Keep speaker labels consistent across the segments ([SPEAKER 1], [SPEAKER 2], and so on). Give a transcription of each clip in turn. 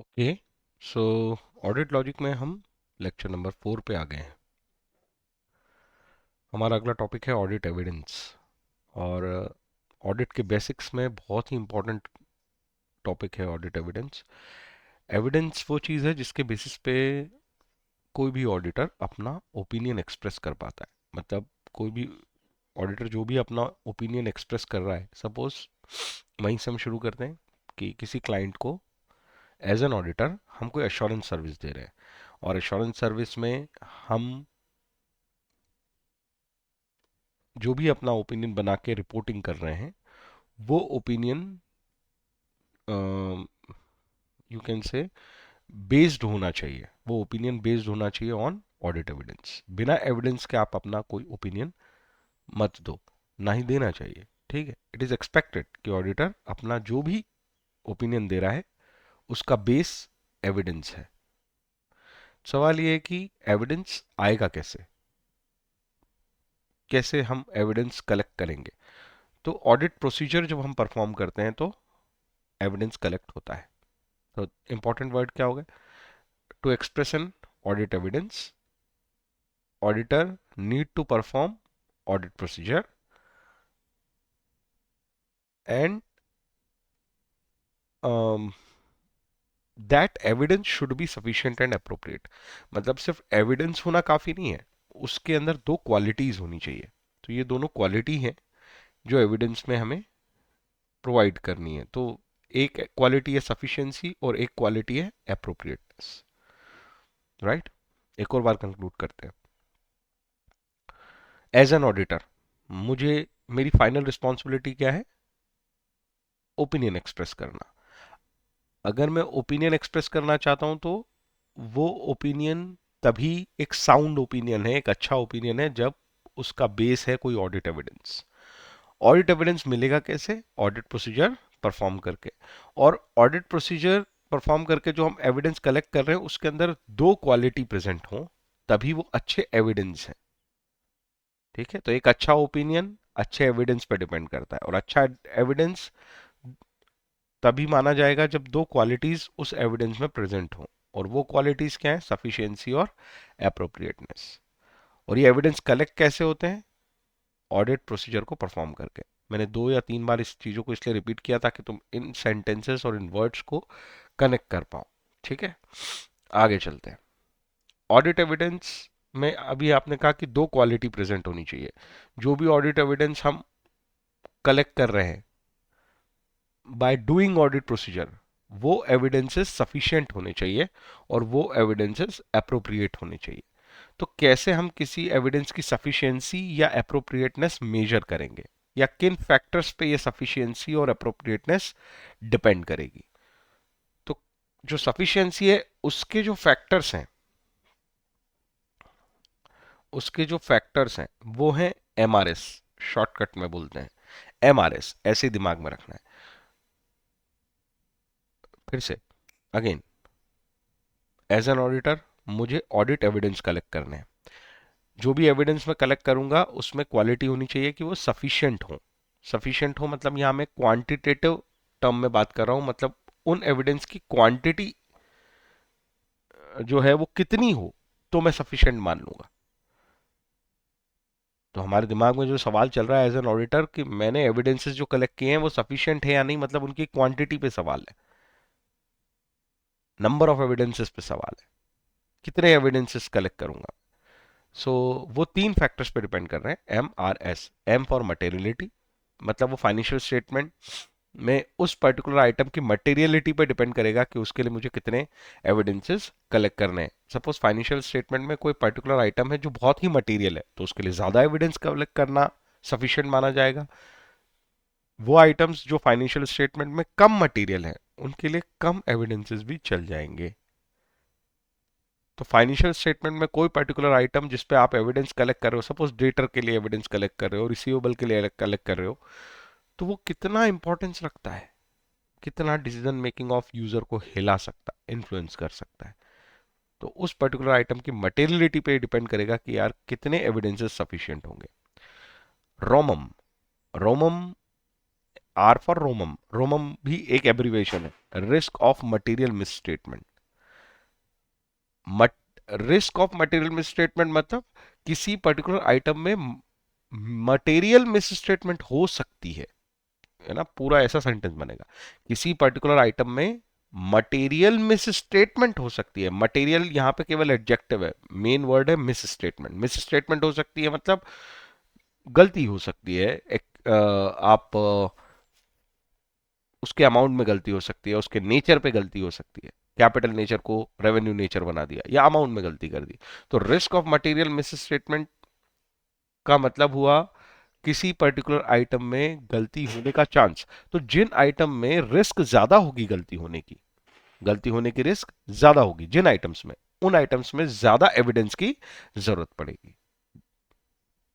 [SPEAKER 1] Okay. सो audit logic में हम lecture number 4 पे आ गए हैं। हमारा अगला टॉपिक है ऑडिट एविडेंस। और ऑडिट के बेसिक्स में बहुत ही इंपॉर्टेंट टॉपिक है ऑडिट एविडेंस। एविडेंस वो चीज़ है जिसके बेसिस पे कोई भी ऑडिटर अपना ओपिनियन एक्सप्रेस कर पाता है। मतलब कोई भी ऑडिटर जो भी अपना ओपिनियन एक्सप्रेस कर रहा है, सपोज वहीं से हम शुरू करते हैं कि किसी क्लाइंट को एज एन ऑडिटर हम कोई एश्योरेंस सर्विस दे रहे हैं, और एश्योरेंस सर्विस में हम जो भी अपना ओपिनियन बना के रिपोर्टिंग कर रहे हैं, वो ओपिनियन यू कैन से बेस्ड होना चाहिए। वो ओपिनियन बेस्ड होना चाहिए ऑन ऑडिट एविडेंस। बिना एविडेंस के आप अपना कोई ओपिनियन मत दो, ना ही देना चाहिए। ठीक है, इट इज एक्सपेक्टेड कि ऑडिटर अपना जो भी ओपिनियन दे रहा है उसका बेस एविडेंस है। सवाल ये है कि एविडेंस आएगा कैसे, कैसे हम एविडेंस कलेक्ट करेंगे। तो ऑडिट प्रोसीजर जब हम परफॉर्म करते हैं तो एविडेंस कलेक्ट होता है। तो इंपॉर्टेंट वर्ड क्या होगा? To express an audit evidence, auditor need to perform audit procedure and that evidence should be sufficient and appropriate. मतलब सिर्फ एविडेंस होना काफी नहीं है, उसके अंदर दो क्वालिटीज होनी चाहिए। तो ये दोनों क्वालिटी हैं जो एविडेंस में हमें प्रोवाइड करनी है। तो एक क्वालिटी है सफिशिएंसी और एक क्वालिटी है अप्रोप्रिएटनेस। राइट, एक और बार कंक्लूड करते हैं। एज एन ऑडिटर मुझे, मेरी फाइनल रिस्पॉन्सिबिलिटी क्या है? ओपिनियन एक्सप्रेस करना। अगर मैं ओपिनियन एक्सप्रेस करना चाहता हूं तो वो ओपिनियन तभी एक साउंड ओपिनियन है, एक अच्छा ओपिनियन है, जब उसका बेस है कोई ऑडिट एविडेंस। ऑडिट एविडेंस मिलेगा कैसे? ऑडिट प्रोसीजर परफॉर्म करके। और ऑडिट प्रोसीजर परफॉर्म करके जो हम एविडेंस कलेक्ट कर रहे हैं उसके अंदर दो क्वालिटी प्रेजेंट हो, तभी वो अच्छे एविडेंस है। ठीक है, तो एक अच्छा ओपिनियन अच्छे एविडेंस पर डिपेंड करता है, और अच्छा एविडेंस तभी माना जाएगा जब दो क्वालिटीज उस एविडेंस में प्रेजेंट हो। और वो क्वालिटीज क्या है? सफिशिएंसी और एप्रोप्रिएटनेस। और ये एविडेंस कलेक्ट कैसे होते हैं? ऑडिट प्रोसीजर को परफॉर्म करके। मैंने 2 या 3 बार इस चीजों को इसलिए रिपीट किया ताकि तुम इन सेंटेंसेस और इन वर्ड्स को कनेक्ट कर पाओ। ठीक है, आगे चलते हैं। ऑडिट एविडेंस में अभी आपने कहा कि दो क्वालिटी प्रेजेंट होनी चाहिए। जो भी ऑडिट एविडेंस हम कलेक्ट कर रहे हैं बाय डूइंग ऑडिट प्रोसीजर, वो एविडेंसेस सफिशिएंट होने चाहिए और वो एविडेंसेस अप्रोप्रिएट होने चाहिए। तो कैसे हम किसी एविडेंस की सफिशिएंसी या अप्रोप्रिएटनेस मेजर करेंगे, या किन फैक्टर्स पे ये सफिशिएंसी और अप्रोप्रिएटनेस डिपेंड करेगी? तो जो सफिशिएंसी है उसके जो फैक्टर्स हैं वो हैं एमआरएस। शॉर्टकट में बोलते हैं एमआरएस, ऐसे दिमाग में रखना है। फिर से अगेन, एज एन ऑडिटर मुझे ऑडिट एविडेंस कलेक्ट करने हैं। जो भी एविडेंस मैं कलेक्ट करूंगा उसमें क्वालिटी होनी चाहिए कि वो सफिशिएंट हो। सफिशिएंट हो मतलब यहां मैं क्वांटिटेटिव टर्म में बात कर रहा हूं। मतलब उन एविडेंस की क्वांटिटी जो है वो कितनी हो तो मैं सफिशिएंट मान लूंगा। तो हमारे दिमाग में जो सवाल चल रहा है एज एन ऑडिटर कि मैंने एविडेंसेस जो कलेक्ट किए हैं वो सफिशिएंट है या नहीं, मतलब उनकी क्वांटिटी पे सवाल है, नंबर ऑफ एविडेंसेस पे सवाल है, कितने एविडेंसेस कलेक्ट करूंगा। सो वो 3 फैक्टर्स पे डिपेंड कर रहे हैं। M R S, M for materiality, मतलब वो फाइनेंशियल स्टेटमेंट में उस पर्टिकुलर आइटम की मटेरियलिटी पे डिपेंड करेगा कि उसके लिए मुझे कितने एविडेंसेस कलेक्ट करने हैं। सपोज फाइनेंशियल स्टेटमेंट में कोई पर्टिकुलर आइटम है जो बहुत ही मटेरियल है, तो उसके लिए ज्यादा एविडेंस कलेक्ट करना सफिशिएंट माना जाएगा। वो आइटम्स जो फाइनेंशियल स्टेटमेंट में कम मटेरियल है उनके लिए कम एविडेंसेस भी चल जाएंगे। तो फाइनेंशियल स्टेटमेंट में कोई पर्टिकुलर आइटम जिस पे आप एविडेंस कलेक्ट कर रहे हो, सपोज डेटर के लिए एविडेंस कलेक्ट कर रहे हो, रिसीवेबल के लिए कलेक्ट कर रहे हो, तो वो कितना इंपॉर्टेंस रखता है, कितना डिसीजन मेकिंग ऑफ यूजर को हिला सकता है, इन्फ्लुएंस कर सकता है। तो उस पर्टिकुलर आइटम की मटेरियलिटी पे डिपेंड करेगा कि यार कितने एविडेंसेस सफिशिएंट होंगे। रोमम, रोमम आर फॉर रोमम, रोमम भी एक एब्रीवेशन है, रिस्क ऑफ मटेरियल मिसस्टेटमेंट। मट रिस्क ऑफ मटेरियल मिसस्टेटमेंट मतलब किसी पर्टिकुलर आइटम में मटेरियल मिसस्टेटमेंट हो सकती है ना, पूरा ऐसा सेंटेंस बनेगा, किसी पर्टिकुलर आइटम में मटेरियल मिस स्टेटमेंट हो सकती है। मटेरियल यहां पे केवल एडजेक्टिव है, मेन वर्ड है मिस स्टेटमेंट। मिस स्टेटमेंट हो सकती है मतलब गलती हो सकती है, आप उसके अमाउंट में गलती हो सकती है, उसके नेचर पे गलती हो सकती है, कैपिटल नेचर को रेवेन्यू नेचर बना दिया या अमाउंट में गलती कर दी। तो risk of material miss statement का मतलब हुआ किसी पर्टिकुलर आइटम में गलती होने का चांस। तो जिन आइटम में रिस्क ज्यादा होगी गलती होने की रिस्क ज्यादा होगी जिन आइटम्स में, उन आइटम्स में ज्यादा एविडेंस की जरूरत पड़ेगी।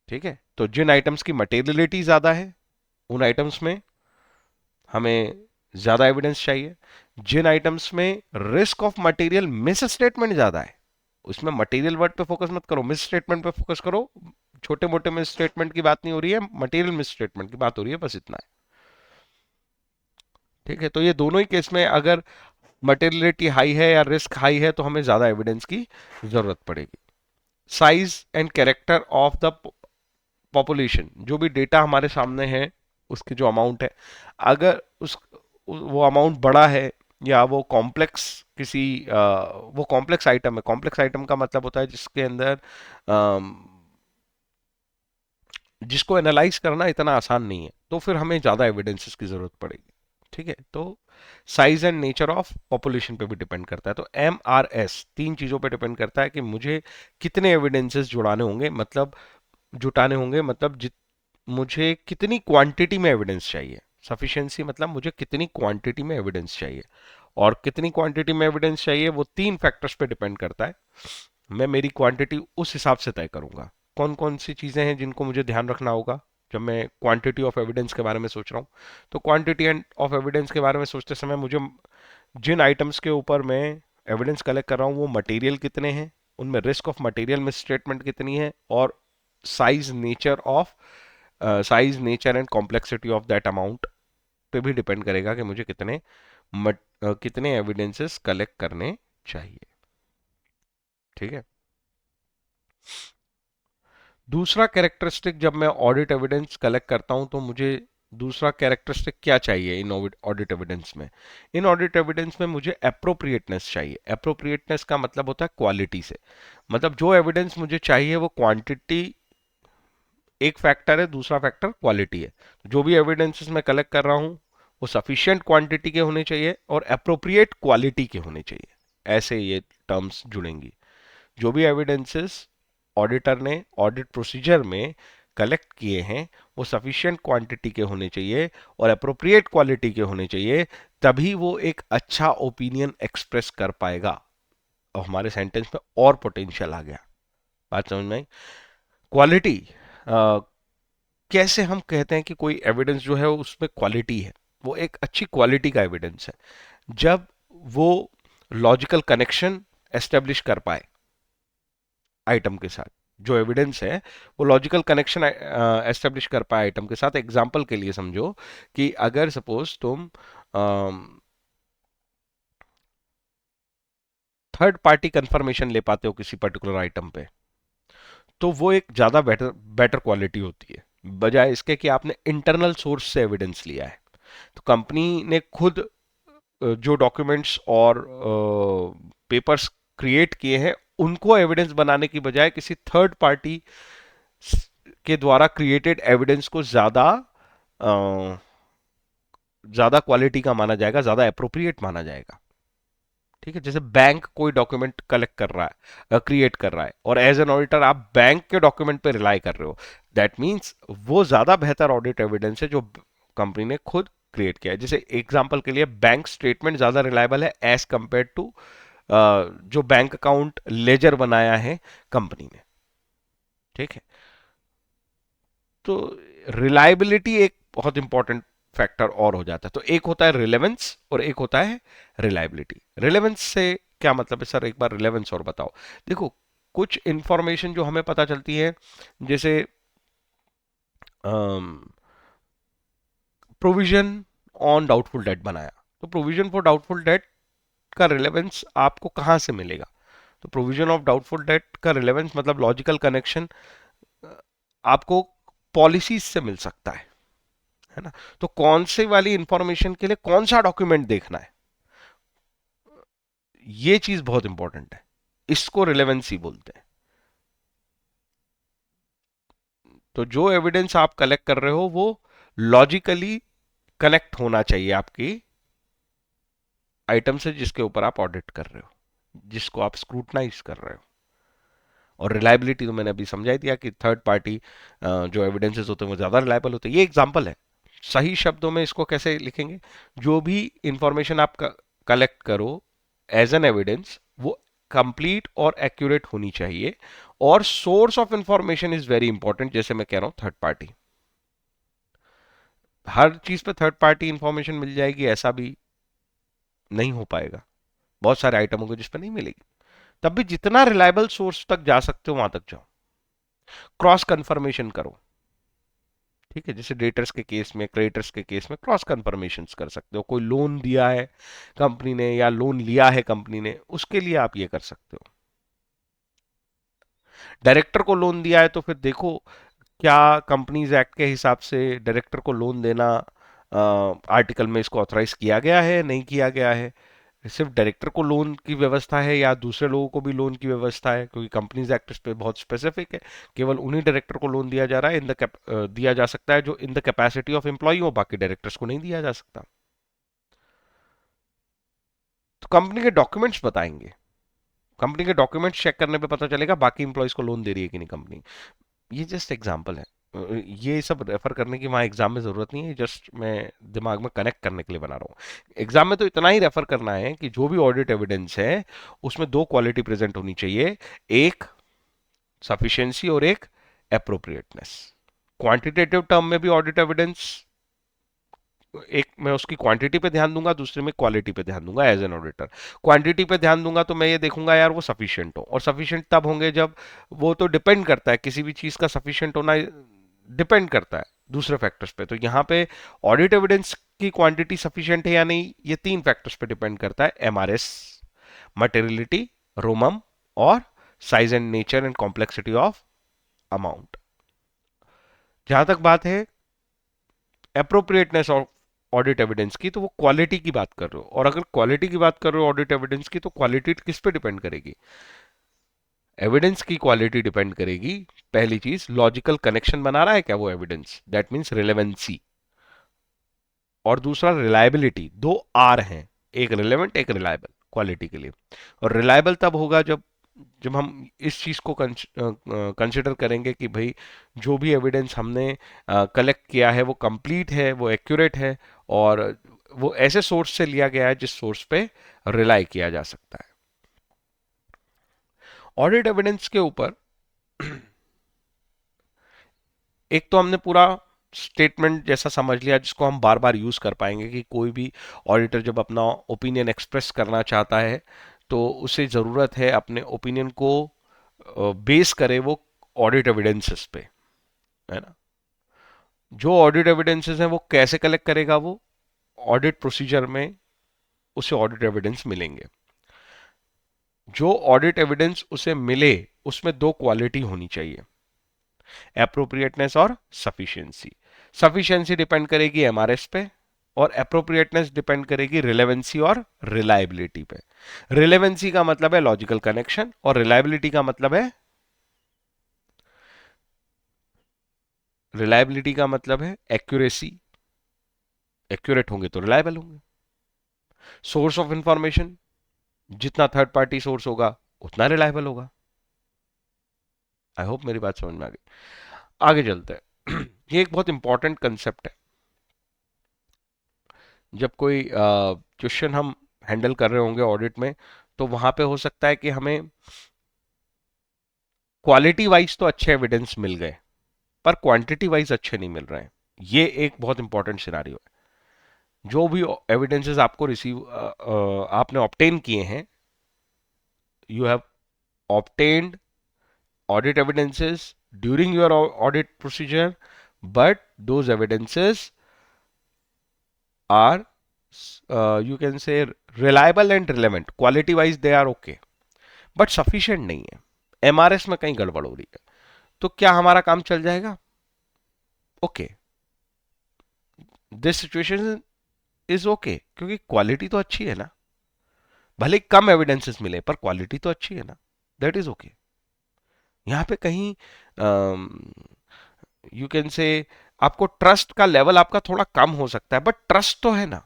[SPEAKER 1] ठीक है, तो जिन आइटम्स की मटेरियलिटी ज्यादा है उन आइटम्स में हमें ज्यादा एविडेंस चाहिए। जिन आइटम्स में risk of material miss statement ज्यादा है, उसमें मटेरियल वर्ड पे फोकस मत करो, मिस स्टेटमेंट पे फोकस करो। छोटे मोटे मिस स्टेटमेंट की बात नहीं हो रही है, मटेरियल मिस स्टेटमेंट की बात हो रही है, बस इतना है। ठीक है, तो ये दोनों ही केस में अगर मटेरियलिटी हाई है या रिस्क हाई है तो हमें ज्यादा एविडेंस की जरूरत पड़ेगी। Size and character of the population, जो भी डेटा हमारे सामने है उसकी जो अमाउंट है, अगर उस वो अमाउंट बड़ा है या वो कॉम्प्लेक्स किसी वो कॉम्प्लेक्स आइटम है। कॉम्प्लेक्स आइटम का मतलब होता है जिसके अंदर जिसको एनालाइज करना इतना आसान नहीं है, तो फिर हमें ज्यादा एविडेंसेस की जरूरत पड़ेगी। ठीक है, तो size and nature of population पे भी डिपेंड करता है। तो MRS तीन चीजों पे डिपेंड करता है कि मुझे कितने एविडेंसेस जुटाने होंगे, मतलब मुझे कितनी क्वांटिटी में एविडेंस चाहिए। सफिशिएंसी मतलब मुझे कितनी क्वांटिटी में एविडेंस चाहिए, और कितनी क्वांटिटी में एविडेंस चाहिए वो तीन फैक्टर्स पे डिपेंड करता है। मैं मेरी क्वांटिटी उस हिसाब से तय करूंगा। कौन कौन सी चीजें हैं जिनको मुझे ध्यान रखना होगा जब मैं क्वांटिटी ऑफ एविडेंस के बारे में सोच रहा हूँ। तो क्वांटिटी एंड ऑफ एविडेंस के बारे में सोचते समय मुझे जिन आइटम्स के ऊपर मैं एविडेंस कलेक्ट कर रहा हूँ वो मटेरियल कितने हैं, उनमें रिस्क ऑफ मटेरियल मिसस्टेटमेंट कितनी है, और size nature of size nature and complexity of that amount पे भी डिपेंड करेगा कि मुझे कितने एविडेंसेस कलेक्ट करने चाहिए। ठीक है, दूसरा कैरेक्टरिस्टिक, जब मैं ऑडिट एविडेंस कलेक्ट करता हूं तो मुझे दूसरा कैरेक्टरिस्टिक क्या चाहिए इन ऑडिट एविडेंस में। इन ऑडिट एविडेंस में मुझे अप्रोप्रिएटनेस चाहिए। अप्रोप्रिएटनेस का मतलब होता है क्वालिटी से, मतलब जो एविडेंस मुझे चाहिए वो क्वांटिटी एक फैक्टर है, दूसरा फैक्टर क्वालिटी है। जो भी एविडेंसेस मैं कलेक्ट कर रहा हूं वो सफिशिएंट क्वांटिटी के होने चाहिए और अप्रोप्रिएट क्वालिटी के होने चाहिए, ऐसे ये टर्म्स जुड़ेंगी। जो भी एविडेंसेस ऑडिटर ने ऑडिट प्रोसीजर में कलेक्ट किए हैं वो सफिशिएंट क्वांटिटी के होने चाहिए और अप्रोप्रिएट क्वालिटी के होने चाहिए, तभी वो एक अच्छा ओपिनियन एक्सप्रेस कर पाएगा। और हमारे सेंटेंस में और पोटेंशियल आ गया, बात समझ में आई। क्वालिटी, कैसे हम कहते हैं कि कोई एविडेंस जो है उसमें क्वालिटी है, वो एक अच्छी क्वालिटी का एविडेंस है जब वो लॉजिकल कनेक्शन एस्टेब्लिश कर पाए आइटम के साथ। जो एविडेंस है वो लॉजिकल कनेक्शन एस्टेब्लिश कर पाए आइटम के साथ। एग्जांपल के लिए समझो कि अगर सपोज तुम थर्ड पार्टी कंफर्मेशन ले पाते हो किसी पर्टिकुलर आइटम पे, तो वो एक ज्यादा बेटर बेटर क्वालिटी होती है, बजाय इसके कि आपने इंटरनल सोर्स से एविडेंस लिया है। तो कंपनी ने खुद जो डॉक्यूमेंट्स और पेपर्स क्रिएट किए हैं उनको एविडेंस बनाने की बजाय किसी थर्ड पार्टी के द्वारा क्रिएटेड एविडेंस को ज्यादा क्वालिटी का माना जाएगा, ज्यादा अप्रोप्रिएट माना जाएगा। ठीक है, जैसे बैंक कोई डॉक्यूमेंट कलेक्ट कर रहा है, क्रिएट कर रहा है, और एज एन ऑडिटर आप बैंक के डॉक्यूमेंट पे रिलाई कर रहे हो, दैट मीन्स वो ज्यादा बेहतर ऑडिट एविडेंस है जो कंपनी ने खुद क्रिएट किया है। जैसे एग्जांपल के लिए बैंक स्टेटमेंट ज्यादा रिलायबल है एज कंपेयर टू जो बैंक अकाउंट लेजर बनाया है कंपनी ने। ठीक है, तो रिलायबिलिटी एक बहुत इंपॉर्टेंट फैक्टर और हो जाता है। तो एक होता है रिलेवेंस और एक होता है रिलायबिलिटी। रिलेवेंस से क्या मतलब है सर, एक बार रिलेवेंस और बताओ। देखो, कुछ इंफॉर्मेशन जो हमें पता चलती है, जैसे प्रोविजन ऑन डाउटफुल डेट बनाया, तो प्रोविजन फॉर डाउटफुल डेट का रिलेवेंस आपको कहां से मिलेगा? तो प्रोविजन ऑफ डाउटफुल डेट का रिलेवेंस मतलब लॉजिकल कनेक्शन आपको पॉलिसीज से मिल सकता है ना? तो कौन से वाली इंफॉर्मेशन के लिए कौन सा डॉक्यूमेंट देखना है, ये चीज बहुत इंपॉर्टेंट है, इसको रिलेवेंसी बोलते हैं। तो जो एविडेंस आप कलेक्ट कर रहे हो वो लॉजिकली कनेक्ट होना चाहिए आपकी आइटम से जिसके ऊपर आप ऑडिट कर रहे हो, जिसको आप स्क्रूटनाइज कर रहे हो। और रिलायबिलिटी तो मैंने अभी समझाई दिया कि थर्ड पार्टी जो एविडेंसेस होते हैं वो ज्यादा रिलायबल होते हैं। ये एग्जांपल है, सही शब्दों में इसको कैसे लिखेंगे? जो भी इंफॉर्मेशन आप कलेक्ट करो एज एन एविडेंस वो कंप्लीट और एक्यूरेट होनी चाहिए, और source of information is very important. जैसे मैं कह रहा हूं थर्ड पार्टी, हर चीज पे थर्ड पार्टी इंफॉर्मेशन मिल जाएगी ऐसा भी नहीं हो पाएगा, बहुत सारे आइटम होंगे जिस पर नहीं मिलेगी। तब भी जितना रिलायबल सोर्स तक जा सकते हो वहां तक जाओ, क्रॉस कंफर्मेशन करो। ठीक है, जैसे डेटर्स के केस में, क्रेडिटर्स के केस में क्रॉस कंफर्मेशन कर सकते हो। कोई लोन दिया है कंपनी ने या लोन लिया है कंपनी ने, उसके लिए आप ये कर सकते हो। डायरेक्टर को लोन दिया है तो फिर देखो क्या कंपनीज एक्ट के हिसाब से डायरेक्टर को लोन देना आर्टिकल में इसको ऑथराइज किया गया है, नहीं किया गया है? सिर्फ डायरेक्टर को लोन की व्यवस्था है या दूसरे लोगों को भी लोन की व्यवस्था है? क्योंकि कंपनीज एक्ट इस पे बहुत स्पेसिफिक है, केवल उन्हीं डायरेक्टर को लोन दिया जा रहा है, दिया जा सकता है जो in the capacity of employee हो, बाकी डायरेक्टर्स को नहीं दिया जा सकता। तो कंपनी के डॉक्यूमेंट्स बताएंगे, कंपनी के डॉक्यूमेंट्स चेक करने पे पता चलेगा बाकी इंप्लॉइज को लोन दे रही है कि नहीं कंपनी। ये जस्ट एग्जांपल है, ये सब रेफर करने की वहाँ एग्जाम में जरूरत नहीं है, जस्ट मैं दिमाग में कनेक्ट करने के लिए बना रहा हूँ। एग्जाम में तो इतना ही रेफर करना है कि जो भी ऑडिट एविडेंस है उसमें दो क्वालिटी प्रेजेंट होनी चाहिए, एक सफिशिएंसी और एक एप्रोप्रिएटनेस। क्वांटिटेटिव टर्म में भी ऑडिट एविडेंस, एक मैं उसकी क्वांटिटी पे ध्यान दूंगा, दूसरे में क्वालिटी पे ध्यान दूंगा एज एन ऑडिटर। क्वांटिटी पे ध्यान दूंगा तो मैं ये देखूंगा यार वो सफिशिएंट हो, और सफिशिएंट तब होंगे जब, वो तो डिपेंड करता है, किसी भी चीज का सफिशिएंट होना डिपेंड करता है दूसरे फैक्टर्स पे। तो यहाँ पे ऑडिट एविडेंस की क्वांटिटी सफिशिएंट है या नहीं, ये तीन फैक्टर्स पे डिपेंड करता है, एमआरएस, मटेरियलिटी, रोमम, और size and nature and complexity of amount. जहां तक बात है एप्रोप्रिएटनेस ऑफ ऑडिट एविडेंस की, तो वो क्वालिटी की बात कर रहे हो, और अगर क्वालिटी की बात कर रहे हो ऑडिट एविडेंस की, तो क्वालिटी किस पे डिपेंड करेगी? एविडेंस की क्वालिटी डिपेंड करेगी, पहली चीज लॉजिकल कनेक्शन बना रहा है क्या वो एविडेंस, दैट मींस रिलेवेंसी, और दूसरा रिलायबिलिटी। दो आर हैं, एक रिलेवेंट एक रिलायबल क्वालिटी के लिए। और रिलायबल तब होगा जब जब हम इस चीज को कंसिडर करेंगे कि भाई जो भी एविडेंस हमने कलेक्ट किया है वो कंप्लीट है, वो एक्यूरेट है, और वो ऐसे सोर्स से लिया गया है जिस सोर्स पे रिलाई किया जा सकता है। ऑडिट एविडेंस के ऊपर एक तो हमने पूरा स्टेटमेंट जैसा समझ लिया जिसको हम बार बार यूज कर पाएंगे, कि कोई भी ऑडिटर जब अपना ओपिनियन एक्सप्रेस करना चाहता है तो उसे जरूरत है अपने ओपिनियन को बेस करे वो ऑडिट एविडेंसेस पे, है ना? जो ऑडिट एविडेंसेस हैं वो कैसे कलेक्ट करेगा? वो ऑडिट प्रोसीजर में उसे ऑडिट एविडेंस मिलेंगे। जो ऑडिट एविडेंस उसे मिले उसमें दो क्वालिटी होनी चाहिए, एप्रोप्रिएटनेस और सफिशिएंसी। सफिशिएंसी डिपेंड करेगी एमआरएस पे, और एप्रोप्रिएटनेस डिपेंड करेगी रिलेवेंसी और रिलायबिलिटी पे। रिलेवेंसी का मतलब है लॉजिकल कनेक्शन, और रिलायबिलिटी का मतलब है, रिलायबिलिटी का मतलब है एक्यूरेसी, एक्यूरेट होंगे तो रिलायबल होंगे। सोर्स ऑफ इंफॉर्मेशन, जितना थर्ड पार्टी सोर्स होगा उतना रिलायबल होगा। आई होप मेरी बात समझ में आ गई। आगे चलते हैं। ये एक बहुत इंपॉर्टेंट कंसेप्ट है, जब कोई क्वेश्चन हम हैंडल कर रहे होंगे ऑडिट में, तो वहां पे हो सकता है कि हमें क्वालिटी वाइज तो अच्छे एविडेंस मिल गए पर क्वांटिटी वाइज अच्छे नहीं मिल रहे हैं। ये एक बहुत इंपॉर्टेंट सिनारियो है। जो भी एविडेंसेस आपको आपने ऑब्टेन किए हैं, you have obtained audit evidences during your audit procedure, but those evidences are you can say reliable and relevant, quality wise they are okay, but sufficient नहीं है, एमआरएस में कहीं गड़बड़ हो रही है, तो क्या हमारा काम चल जाएगा? Okay, this situation is okay, क्योंकि क्वालिटी तो अच्छी है ना, भले कम एविडेंसेस मिले पर क्वालिटी तो अच्छी है ना, दैट इज ओके। यहां पे कहीं यू कैन से आपको ट्रस्ट का लेवल आपका थोड़ा कम हो सकता है, बट ट्रस्ट तो है ना,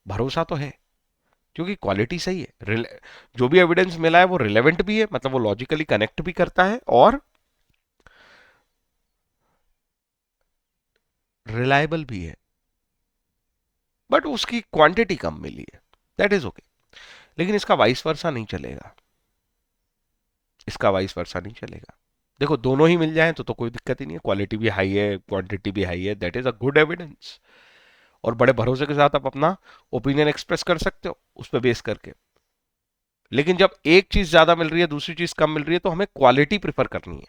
[SPEAKER 1] भरोसा तो है, क्योंकि क्वालिटी सही है, जो भी एविडेंस मिला है वो रिलेवेंट भी है, मतलब वो लॉजिकली कनेक्ट भी करता है और रिलायबल भी है, बट उसकी क्वांटिटी कम मिली है, दैट इज ओके। लेकिन इसका वाइस वर्सा नहीं चलेगा, इसका वाइस वर्सा नहीं चलेगा। देखो दोनों ही मिल जाएं तो कोई दिक्कत ही नहीं है, क्वालिटी भी हाई है, क्वांटिटी भी हाई है, that is a good evidence, और बड़े भरोसे के साथ आप अपना ओपिनियन एक्सप्रेस कर सकते हो उस पर बेस करके। लेकिन जब एक चीज ज्यादा मिल रही है, दूसरी चीज कम मिल रही है, तो हमें क्वालिटी प्रिफर करनी है,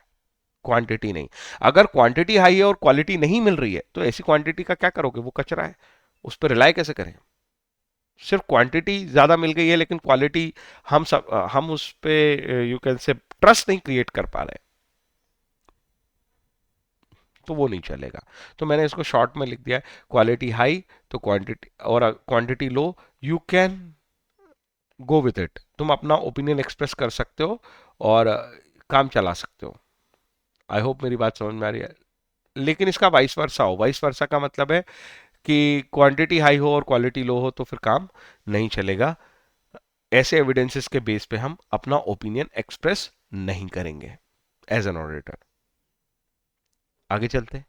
[SPEAKER 1] क्वांटिटी नहीं। अगर क्वांटिटी हाई है और क्वालिटी नहीं मिल रही है, तो ऐसी क्वांटिटी का क्या करोगे? वो कचरा है, उस पर रिलाई कैसे करें? सिर्फ क्वांटिटी ज्यादा मिल गई है लेकिन क्वालिटी हम उस पे यू कैन से ट्रस्ट नहीं क्रिएट कर पा रहे, तो वो नहीं चलेगा। तो मैंने इसको शॉर्ट में लिख दिया है, क्वालिटी हाई तो क्वांटिटी, और quantity low, you can go with it, तुम अपना ओपिनियन एक्सप्रेस कर सकते हो और काम चला सकते हो। आई होप मेरी बात समझ में आ रही है। लेकिन इसका वाइस वर्सा हो, वाइस वर्सा का मतलब है कि क्वांटिटी हाई हो और क्वालिटी लो हो तो फिर काम नहीं चलेगा, ऐसे एविडेंसेस के बेस पे हम अपना ओपिनियन एक्सप्रेस नहीं करेंगे एज एन ऑडिटर। आगे चलते हैं।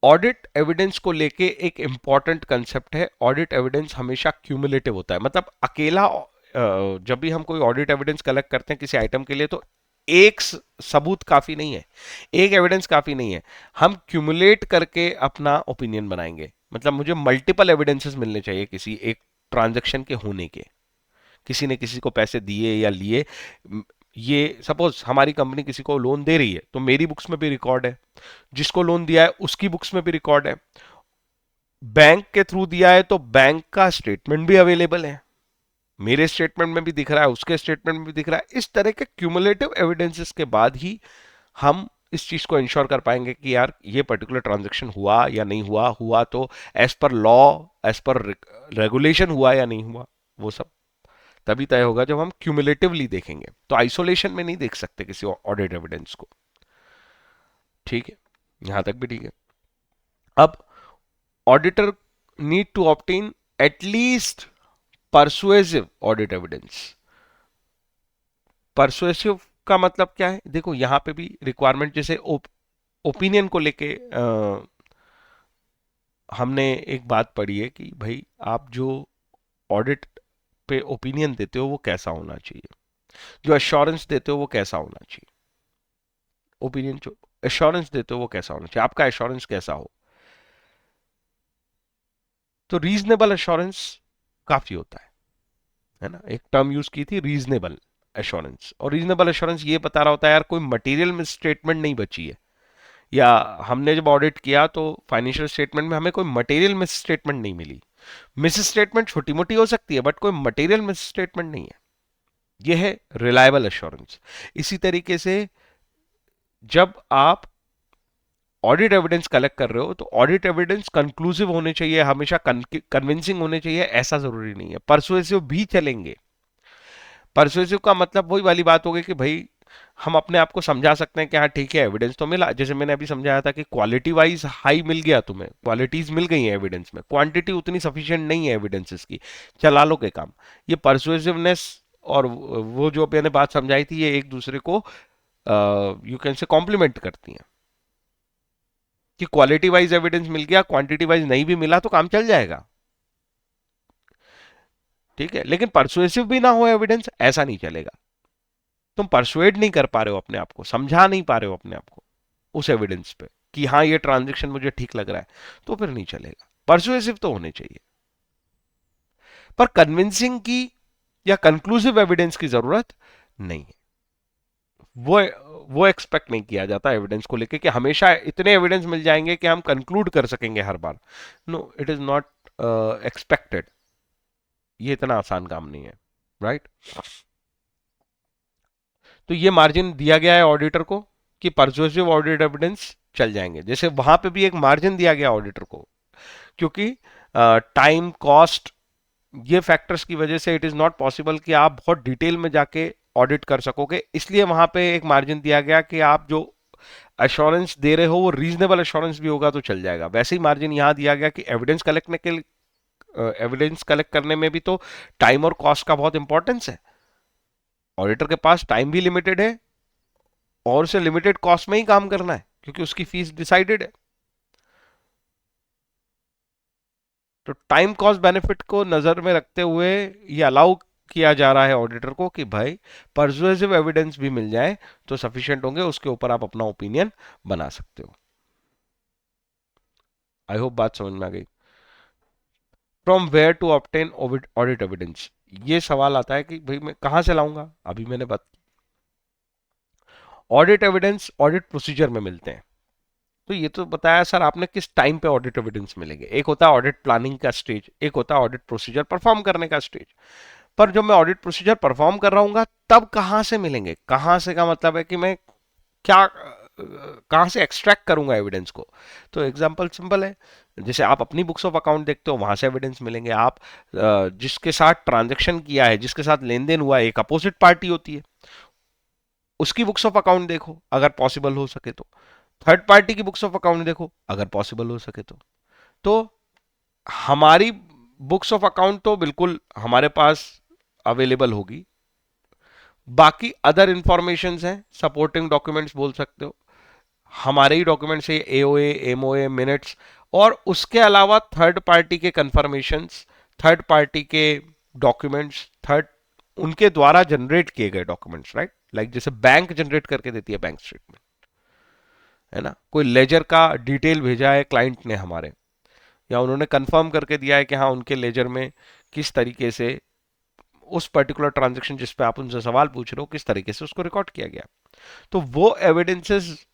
[SPEAKER 1] ऑडिट एविडेंस को लेके एक इंपॉर्टेंट कंसेप्ट है, ऑडिट एविडेंस हमेशा क्यूमुलेटिव होता है, मतलब अकेला जब भी हम कोई ऑडिट एविडेंस कलेक्ट करते हैं किसी आइटम के लिए, तो एक सबूत काफी नहीं है, एक एविडेंस काफी नहीं है, हम क्यूमुलेट करके अपना ओपिनियन बनाएंगे। मतलब मुझे मल्टीपल एविडेंसेस मिलने चाहिए किसी एक ट्रांजैक्शन के होने के, किसी ने किसी को पैसे दिए या लिए, ये सपोज हमारी कंपनी किसी को लोन दे रही है तो मेरी बुक्स में भी रिकॉर्ड है, जिसको लोन दिया है उसकी बुक्स में भी रिकॉर्ड है, बैंक के थ्रू दिया है तो बैंक का स्टेटमेंट भी अवेलेबल है, मेरे स्टेटमेंट में भी दिख रहा है, उसके स्टेटमेंट में भी दिख रहा है। इस तरह के क्यूमुलेटिव एविडेंसेस के बाद ही हम इस चीज को इंश्योर कर पाएंगे कि यार ये पर्टिकुलर ट्रांजैक्शन हुआ या नहीं हुआ, हुआ तो as per law, as per regulation हुआ या नहीं हुआ, वो सब तभी तय होगा जब हम क्यूमुलेटिवली देखेंगे, तो आइसोलेशन में नहीं देख सकते किसी ऑडिट एविडेंस को। ठीक है, यहां तक भी ठीक है। अब auditor need to obtain at least persuasive audit evidence. Persuasive का मतलब क्या है? देखो यहां पे भी रिक्वायरमेंट, जैसे ओपिनियन को लेके हमने एक बात पढ़ी है कि भाई आप जो ऑडिट पे ओपिनियन देते हो वो कैसा होना चाहिए, जो एश्योरेंस देते हो वो कैसा होना चाहिए, ओपिनियन जो एश्योरेंस देते हो वो कैसा होना चाहिए, आपका एश्योरेंस कैसा हो। तो रीजनेबल एश्योरेंस काफी होता है ना, एक टर्म यूज की थी रीजनेबल एश्योरेंस, और रीजनेबल एश्योरेंस ये बता रहा होता है यार कोई मटेरियल मिस स्टेटमेंट नहीं बची है, या हमने जब ऑडिट किया तो फाइनेंशियल स्टेटमेंट में हमें कोई मटेरियल मिस स्टेटमेंट नहीं मिली। मिस स्टेटमेंट छोटी मोटी हो सकती है बट कोई मटेरियल मिस स्टेटमेंट नहीं है, यह है रिलायबल एश्योरेंस। इसी तरीके से जब आप ऑडिट एविडेंस कलेक्ट कर रहे हो तो ऑडिट एविडेंस कंक्लूसिव होने चाहिए, हमेशा कन्विंसिंग होने चाहिए, ऐसा जरूरी नहीं है, परसुएसिव भी चलेंगे। परसुएसिव का मतलब वही वाली बात हो गई कि भाई हम अपने आप को समझा सकते हैं कि हाँ ठीक है एविडेंस तो मिला, जैसे मैंने अभी समझाया था कि क्वालिटी वाइज हाई मिल गया, तुम्हें क्वालिटीज मिल गई हैं एविडेंस में, क्वांटिटी उतनी सफिशिएंट नहीं है एविडेंसेस की, चला लो के काम। ये परसुएसिवनेस और वो जो मैंने बात समझाई थी, ये एक दूसरे को यू कैन से कॉम्प्लीमेंट करती हैं, कि क्वालिटी वाइज एविडेंस मिल गया, क्वांटिटी वाइज नहीं भी मिला तो काम चल जाएगा। ठीक है, लेकिन परसुएसिव भी ना हो एविडेंस, ऐसा नहीं चलेगा, तुम परसुएड नहीं कर पा रहे हो अपने आप को, समझा नहीं पा रहे हो अपने आप को उस एविडेंस पे कि हाँ ये ट्रांजेक्शन मुझे ठीक लग रहा है, तो फिर नहीं चलेगा। परसुएसिव तो होने चाहिए, पर कन्विंसिंग की या कंक्लूसिव एविडेंस की जरूरत नहीं है। वो वो एक्सपेक्ट नहीं किया जाता एविडेंस को लेके कि हमेशा इतने एविडेंस मिल जाएंगे कि हम कंक्लूड कर सकेंगे हर बार। No, it is not expected. ये इतना आसान काम नहीं है, राइट? तो ये मार्जिन दिया गया है ऑडिटर को कि परसुएसिव ऑडिट एविडेंस चल जाएंगे। जैसे वहां पे भी एक मार्जिन दिया गया ऑडिटर को, क्योंकि टाइम कॉस्ट ये फैक्टर्स की वजह से इट इज नॉट पॉसिबल कि आप बहुत डिटेल में जाके ऑडिट कर सकोगे, इसलिए वहां पे एक मार्जिन दिया गया कि आप जो अश्योरेंस दे रहे हो वो रीजनेबल अश्योरेंस भी होगा तो चल जाएगा। वैसे ही मार्जिन यहां दिया गया कि एविडेंस कलेक्ट करने में भी तो टाइम और कॉस्ट का बहुत इंपॉर्टेंस है। ऑडिटर के पास टाइम भी लिमिटेड है और उसे लिमिटेड कॉस्ट में ही काम करना है क्योंकि उसकी फीस डिसाइडेड है। तो टाइम कॉस्ट बेनिफिट को नजर में रखते हुए ये अलाउ किया जा रहा है ऑडिटर को कि भाई परसुएसिव एविडेंस भी मिल जाए तो सफिशिएंट होंगे, उसके ऊपर आप अपना ओपिनियन बना सकते हो। आई होप बात समझ में आ गई। From where to obtain audit evidence, ये सवाल आता है कि भाई मैं कहां से लाऊंगा। अभी मैंने बात, ऑडिट एविडेंस ऑडिट प्रोसीजर में मिलते हैं। तो ये तो बताया सर आपने किस टाइम पे ऑडिट एविडेंस मिलेंगे। एक होता है ऑडिट प्लानिंग का स्टेज, एक होता है ऑडिट प्रोसीजर परफॉर्म करने का स्टेज। पर जब मैं ऑडिट प्रोसीजर परफॉर्म कर रहा हूँ तब कहां से मिलेंगे? कहां से का मतलब है कि मैं क्या कहां से एक्सट्रैक्ट करूंगा एविडेंस को। तो एग्जांपल सिंपल है, जैसे आप अपनी बुक्स ऑफ अकाउंट देखते हो वहां से एविडेंस मिलेंगे। आप जिसके साथ ट्रांजैक्शन किया है, जिसके साथ लेन देन हुआ है, एक अपोजिट पार्टी होती है, उसकी बुक्स ऑफ अकाउंट देखो अगर पॉसिबल हो सके तो। थर्ड पार्टी की बुक्स ऑफ अकाउंट देखो अगर पॉसिबल हो सके तो हमारी बुक्स ऑफ अकाउंट तो बिल्कुल हमारे पास अवेलेबल होगी। बाकी अदर इंफॉर्मेशन हैं, सपोर्टिंग डॉक्यूमेंट्स बोल सकते हो, हमारे ही डॉक्यूमेंट्स है, एओए, एमओए, मिनट्स, और उसके अलावा थर्ड पार्टी के कंफर्मेशंस, थर्ड पार्टी के डॉक्यूमेंट्स, थर्ड उनके द्वारा जनरेट किए गए डॉक्यूमेंट्स, राइट? लाइक जैसे बैंक जनरेट करके देती है बैंक स्टेटमेंट, है ना? कोई लेजर का डिटेल भेजा है क्लाइंट ने हमारे, या उन्होंने कंफर्म करके दिया है कि हाँ उनके लेजर में किस तरीके से उस पर्टिकुलर ट्रांजेक्शन जिस पे आप उनसे सवाल पूछ रहे हो किस तरीके से उसको रिकॉर्ड किया गया, तो वो एविडेंसेस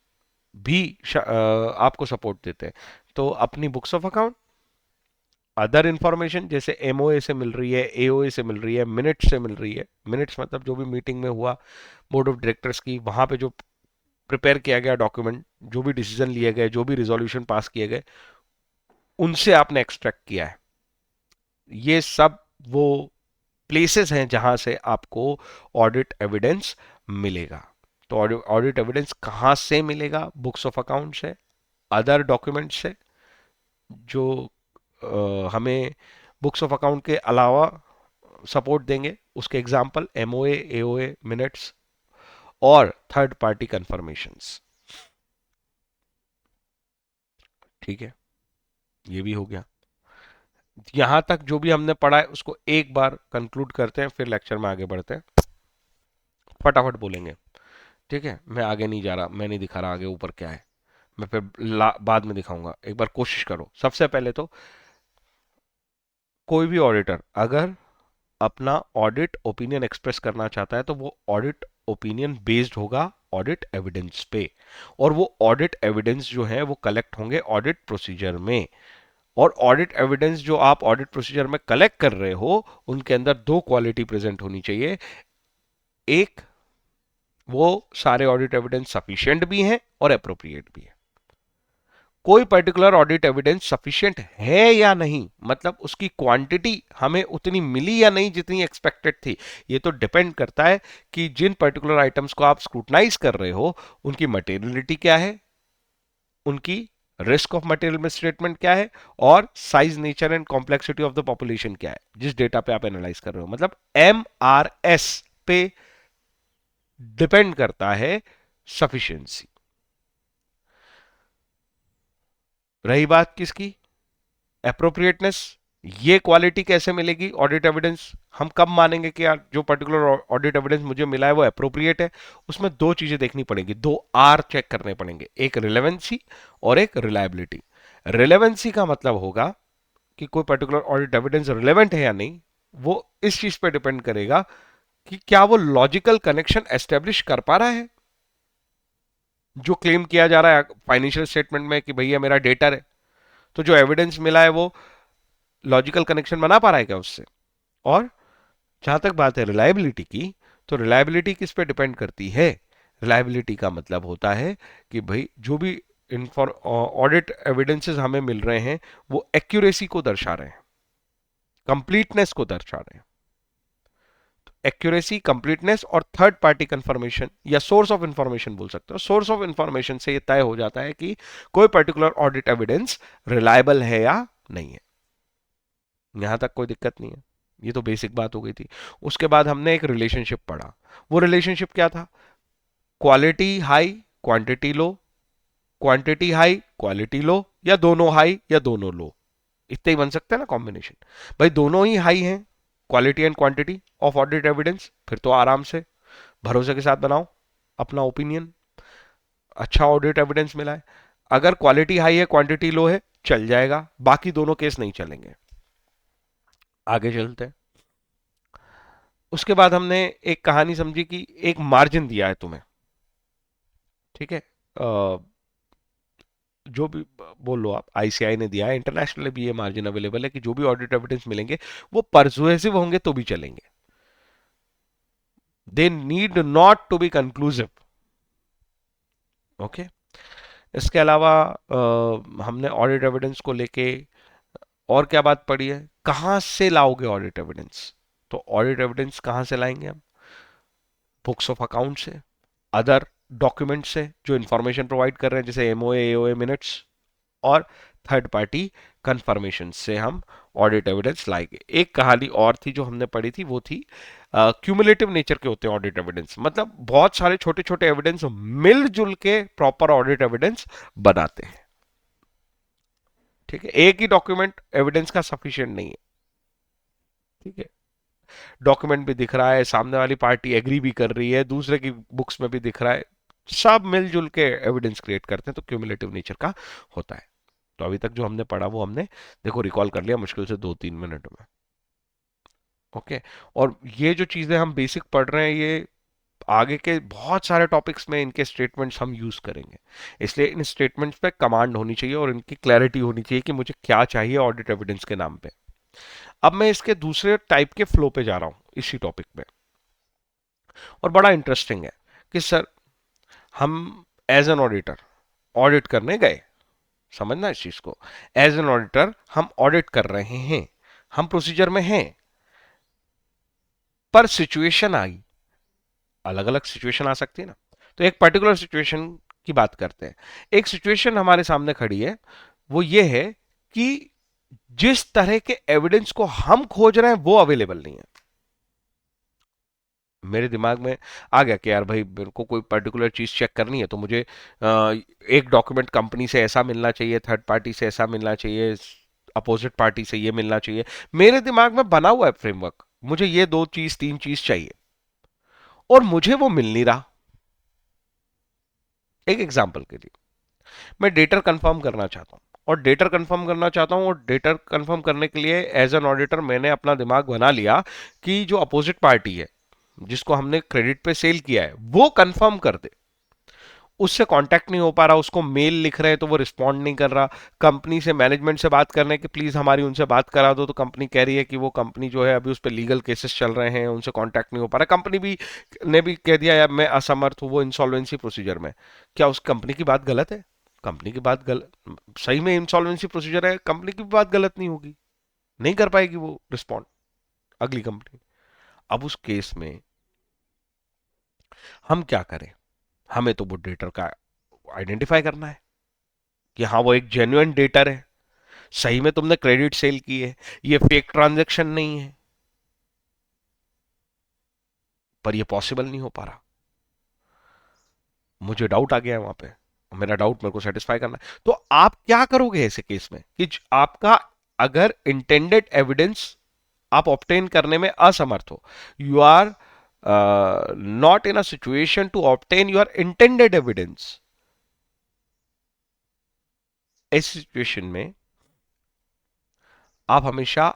[SPEAKER 1] भी आपको सपोर्ट देते हैं। तो अपनी books of account, other information जैसे एमओए से मिल रही है, एओए से मिल रही है, मिनट्स से मिल रही है। मिनट्स मतलब जो भी मीटिंग में हुआ बोर्ड ऑफ डायरेक्टर्स की, वहां पे जो प्रिपेयर किया गया डॉक्यूमेंट, जो भी डिसीजन लिए गए, जो भी रिजोल्यूशन पास किए गए, उनसे आपने एक्सट्रैक्ट किया है। ये सब वो प्लेसेस हैं जहां से आपको ऑडिट एविडेंस मिलेगा। तो ऑडिट एविडेंस कहां से मिलेगा? बुक्स ऑफ अकाउंट से, अदर डॉक्यूमेंट से जो हमें बुक्स ऑफ अकाउंट के अलावा सपोर्ट देंगे, उसके एग्जांपल एमओए, एओए, मिनट्स, और थर्ड पार्टी कंफर्मेशंस। ठीक है, ये भी हो गया। यहां तक जो भी हमने पढ़ा है उसको एक बार कंक्लूड करते हैं, फिर लेक्चर में आगे बढ़ते हैं। फटाफट बोलेंगे, ठीक है? मैं आगे नहीं जा रहा, मैं नहीं दिखा रहा आगे ऊपर क्या है, मैं फिर बाद में दिखाऊंगा। एक बार कोशिश करो। सबसे पहले तो कोई भी ऑडिटर अगर अपना ऑडिट ओपिनियन एक्सप्रेस करना चाहता है तो वो ऑडिट ओपिनियन बेस्ड होगा ऑडिट एविडेंस पे, और वो ऑडिट एविडेंस जो है वो कलेक्ट होंगे ऑडिट प्रोसीजर में। और ऑडिट एविडेंस जो आप ऑडिट प्रोसीजर में कलेक्ट कर रहे हो उनके अंदर दो क्वालिटी प्रेजेंट होनी चाहिए। एक, वो सारे ऑडिट एविडेंस सफिशिएंट भी हैं और अप्रोप्रिएट भी है। कोई पर्टिकुलर ऑडिट एविडेंस सफिशिएंट है या नहीं, मतलब उसकी क्वांटिटी हमें उतनी मिली या नहीं जितनी एक्सपेक्टेड थी, ये तो डिपेंड करता है कि जिन पर्टिकुलर आइटम्स को आप स्क्रूटनाइज कर रहे हो उनकी मटेरियलिटी क्या है, उनकी रिस्क ऑफ मटेरियल मिसस्टेटमेंट क्या है, और size, nature and complexity of the population क्या है जिस डेटा पे आप एनालाइज कर रहे हो। मतलब MRS पे डिपेंड करता है सफिशिएंसी। रही बात किसकी? एप्रोप्रिएटनेस। ये क्वालिटी कैसे मिलेगी ऑडिट एविडेंस? हम कब मानेंगे कि यार जो पर्टिकुलर ऑडिट एविडेंस मुझे मिला है वो एप्रोप्रिएट है? उसमें दो चीजें देखनी पड़ेंगी, दो आर चेक करने पड़ेंगे, एक रिलेवेंसी और एक रिलायबिलिटी। रिलेवेंसी का मतलब होगा कि कोई पर्टिकुलर ऑडिट एविडेंस रिलेवेंट है या नहीं, वो इस चीज पर डिपेंड करेगा कि क्या वो लॉजिकल कनेक्शन एस्टेब्लिश कर पा रहा है जो क्लेम किया जा रहा है फाइनेंशियल स्टेटमेंट में कि भैया मेरा डेटर है, तो जो एविडेंस मिला है वो लॉजिकल कनेक्शन बना पा रहा है क्या उससे? और जहां तक बात है रिलायबिलिटी की, तो रिलायबिलिटी किस पे डिपेंड करती है? रिलायबिलिटी का मतलब होता है कि भाई जो भी ऑडिट एविडेंसेस हमें मिल रहे हैं वो एक्यूरेसी को दर्शा रहे हैं, कंप्लीटनेस को दर्शा रहे हैं। एक्यूरेसी, कंप्लीटनेस और थर्ड पार्टी कंफर्मेशन या सोर्स ऑफ इंफॉर्मेशन बोल सकते हो। सोर्स ऑफ इंफॉर्मेशन से यह तय हो जाता है कि कोई पर्टिकुलर ऑडिट एविडेंस रिलायबल है या नहीं है। यहां तक कोई दिक्कत नहीं है, ये तो बेसिक बात हो गई थी। उसके बाद हमने एक रिलेशनशिप पढ़ा। वो रिलेशनशिप क्या था? क्वालिटी हाई, क्वांटिटी लो, क्वांटिटी हाई, क्वालिटी लो, या दोनों हाई या दोनों लो। इतने ही बन सकते हैं ना कॉम्बिनेशन। भाई दोनों ही हाई हैं, quality and quantity of audit evidence, फिर तो आराम से भरोसे के साथ बनाओ अपना ओपिनियन। अच्छा ऑडिट एविडेंस मिला है। अगर क्वालिटी हाई है क्वांटिटी लो है, चल जाएगा, बाकी दोनों केस नहीं चलेंगे। आगे चलते हैं। उसके बाद हमने एक कहानी समझी कि एक मार्जिन दिया है तुम्हें, ठीक है, जो भी बोल लो आप, आईसीआई ने दिया है, इंटरनेशनल भी ये मार्जिन अवेलेबल है कि जो भी ऑडिट एविडेंस मिलेंगे वो परसुएसिव होंगे तो भी चलेंगे, they need not to be conclusive. Okay. इसके अलावा हमने ऑडिट एविडेंस को लेके और क्या बात पड़ी है? कहां से लाओगे ऑडिट एविडेंस? तो ऑडिट एविडेंस कहां से लाएंगे हम? बुक्स ऑफ अकाउंट से, अदर डॉक्यूमेंट से जो इंफॉर्मेशन प्रोवाइड कर रहे हैं जैसे एमओए, एओए मिनट्स, और थर्ड पार्टी कंफर्मेशन से हम ऑडिट एविडेंस लाएंगे। एक कहानी और थी जो हमने पढ़ी थी, वो थी क्यूमुलेटिव नेचर के होते हैं ऑडिट एविडेंस, मतलब बहुत सारे छोटे छोटे एविडेंस मिलजुल के प्रॉपर ऑडिट एविडेंस बनाते हैं। ठीक है, एक ही डॉक्यूमेंट एविडेंस का सफिशिएंट नहीं है। ठीक है, डॉक्यूमेंट भी दिख रहा है, सामने वाली पार्टी एग्री भी कर रही है, दूसरे की बुक्स में भी दिख रहा है, सब मिलजुल के एविडेंस क्रिएट करते हैं, तो क्यूमुलेटिव नेचर का होता है। तो अभी तक जो हमने पढ़ा वो हमने देखो रिकॉल कर लिया मुश्किल से 2-3 मिनट में। ओके। और ये जो चीजें हम बेसिक पढ़ रहे हैं ये आगे के बहुत सारे टॉपिक्स में इनके स्टेटमेंट्स हम यूज करेंगे, इसलिए इन स्टेटमेंट्स पे कमांड होनी चाहिए और इनकी क्लैरिटी होनी चाहिए कि मुझे क्या चाहिए ऑडिट एविडेंस के नाम पे। अब मैं इसके दूसरे टाइप के फ्लो पे जा रहा हूं इसी टॉपिक में, और बड़ा इंटरेस्टिंग है कि सर हम एज एन ऑडिटर ऑडिट करने गए, समझना इस चीज को, एज एन ऑडिटर हम ऑडिट कर रहे हैं, हम प्रोसीजर में हैं, पर सिचुएशन आई, अलग अलग सिचुएशन आ सकती है ना, तो एक पर्टिकुलर सिचुएशन की बात करते हैं। एक सिचुएशन हमारे सामने खड़ी है, वो ये है कि जिस तरह के एविडेंस को हम खोज रहे हैं वो अवेलेबल नहीं है। मेरे दिमाग में आ गया कि यार भाई मेरे को कोई पर्टिकुलर चीज चेक करनी है, तो मुझे एक डॉक्यूमेंट कंपनी से ऐसा मिलना चाहिए, थर्ड पार्टी से ऐसा मिलना चाहिए, अपोजिट पार्टी से ये मिलना चाहिए। मेरे दिमाग में बना हुआ है फ्रेमवर्क, मुझे ये 2 चीज 3 चीज चाहिए, और मुझे वो मिल नहीं रहा। एक एग्जांपल के लिए, मैं डेटर कंफर्म करना चाहता हूं, और डेटर कंफर्म करना चाहता हूं, और डेटर कंफर्म करने के लिए एज एन ऑडिटर मैंने अपना दिमाग बना लिया कि जो अपोजिट पार्टी है जिसको हमने क्रेडिट पे सेल किया है वो कंफर्म कर दे। उससे कांटेक्ट नहीं हो पा रहा, उसको मेल लिख रहे हैं तो वो रिस्पॉन्ड नहीं कर रहा, कंपनी से मैनेजमेंट से बात करने कि प्लीज हमारी उनसे बात करा दो, तो कंपनी कह रही है कि वो कंपनी जो है अभी उस पर लीगल केसेस चल रहे हैं, उनसे कांटेक्ट नहीं हो पा रहा, कंपनी भी ने भी कह दिया यार मैं असमर्थ हूं, वो इंसॉल्वेंसी प्रोसीजर में। क्या उस कंपनी की बात गलत है? कंपनी की बात गलत, सही में इंसॉल्वेंसी प्रोसीजर है, कंपनी की भी बात गलत नहीं होगी, नहीं कर पाएगी वो रिस्पॉन्ड अगली कंपनी। अब उस केस में हम क्या करें? हमें तो वो डेटर का आइडेंटिफाई करना है कि हाँ वो एक जेन्युइन डेटर है, सही में तुमने क्रेडिट सेल की है, ये फेक ट्रांजैक्शन नहीं है, पर ये पॉसिबल नहीं हो पा रहा। मुझे डाउट आ गया है वहां पे, मेरा डाउट मेरे को सेटिस्फाई करना है। तो आप क्या करोगे ऐसे केस में कि आपका अगर इंटेंडेड एविडेंस आप ऑब्टेन करने में असमर्थ हो, you are not in a situation to obtain your intended evidence, इस सिचुएशन में आप हमेशा